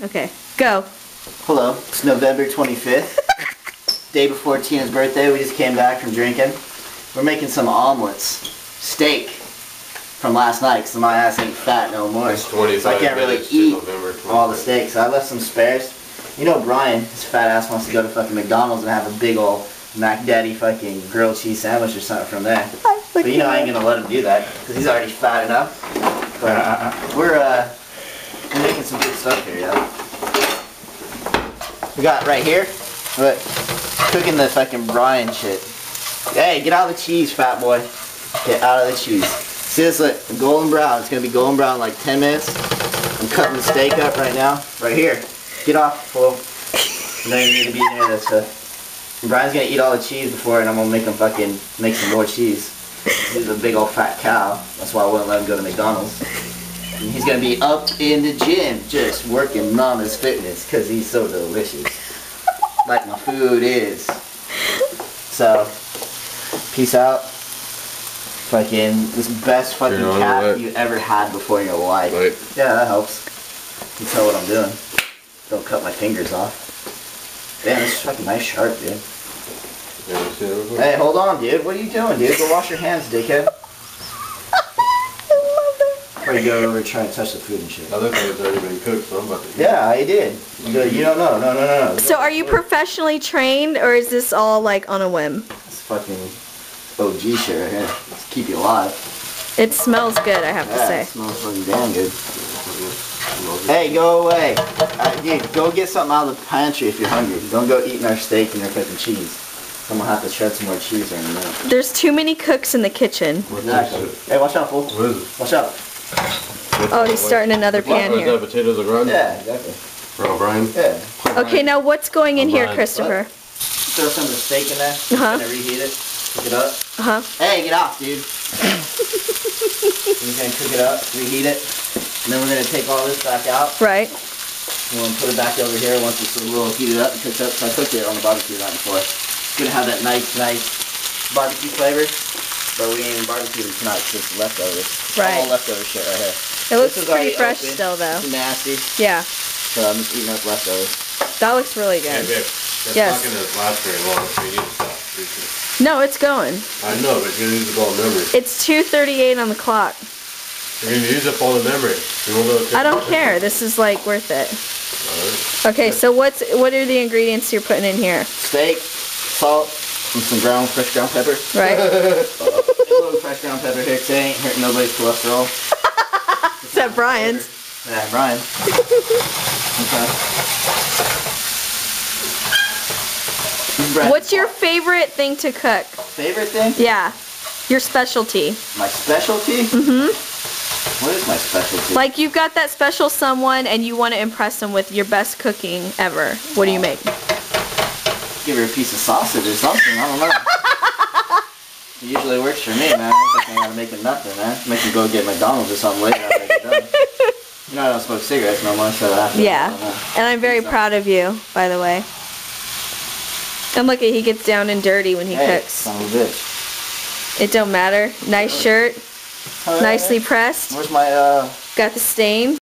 Okay, go. Hello, it's November 25th. Day before Tina's birthday. We just came back from drinking. We're making some omelets. Steak from last night because my ass ain't fat no more. So I can't really eat all the steak. So I left some spares. You know Brian, his fat ass wants to go to fucking McDonald's and have a big old Mac Daddy fucking grilled cheese sandwich or something from there. But you know I ain't gonna let him do that because he's already fat enough. But we're making some good stuff here, yo. We got right here, look, cooking the fucking brine shit. Hey, get out of the cheese, fat boy. Get out of the cheese. See this, look, golden brown. It's gonna be golden brown in like 10 minutes. I'm cutting the steak up right now. Right here. Get off, fool. You know you need to be near this stuff. Brian's gonna eat all the cheese before, and I'm gonna make him fucking make some more cheese. He's a big old fat cow. That's why I wouldn't let him go to McDonald's. And he's gonna be up in the gym, just working Mama's Fitness, cause he's so delicious. Like my food is. So, peace out. Fucking this best fucking cat you ever had before in your life. Right. Yeah, that helps. You tell what I'm doing. Don't cut my fingers off. Damn, this is fucking nice sharp, dude. Hey, hold on, dude. What are you doing, dude? Go wash your hands, dickhead. Before you go over and try and touch the food and shit. I look like it's already been cooked, so I'm about to eat. Yeah, I did. You don't know. No. So are you professionally trained, or is this all like on a whim? It's fucking OG shit right here. Let's keep you alive. It smells good, I have to say. It smells fucking damn good. Hey, go away. Dude, go get something out of the pantry if you're hungry. Don't go eating our steak and our fucking cheese. I'm gonna have to shred some more cheese right in a minute. There's too many cooks in the kitchen. Exactly. Hey, watch out, fool. What is it? Watch out. Oh, he's starting another pan Is here. that potatoes au gratin? Yeah, exactly. For O'Brien? Yeah. Okay, now what's going in here, Christopher? Throw some of the steak in there. Gonna reheat it. Cook it up. Hey, get off, dude. We're gonna cook it up, reheat it, and then we're gonna take all this back out. Right. We're gonna put it back over here once it's a little heated up and cooked up. So I cooked it on the barbecue the night before. It's gonna have that nice barbecue flavor. But we ain't barbecuing tonight because it's leftovers. Right. All leftover shit right here. It looks pretty fresh still, though. It's nasty. Yeah. So I'm just eating up leftovers. That looks really good. Hey, babe, that's Yes. not going to last very long, so you need to stop. No, it's going. I know, but you're going to use up all the memory. It's 2:38 on the clock. You're going to use up all the memory. I don't care. This is like worth it. Alright. Okay, so what are the ingredients you're putting in here? Steak, salt, and some fresh ground pepper. Right. A little fresh ground pepper here because it ain't hurting nobody's cholesterol. Except Brian's. Yeah, Brian. Okay. What's your favorite thing to cook? Favorite thing? Yeah. Your specialty. My specialty? What is my specialty? Like you've got that special someone and you want to impress them with your best cooking ever. What do you make? Give her a piece of sausage or something. I don't know. It usually works for me, man. I think I gotta make it nothing, man. Make me go get McDonald's or something later after I get done. You know I don't smoke cigarettes no more, so I Yeah. And I'm very proud of you, by the way. And look at, he gets down and dirty when he cooks. Son of a bitch. It don't matter. Nice shirt. Nicely pressed. Where's my Got the stain.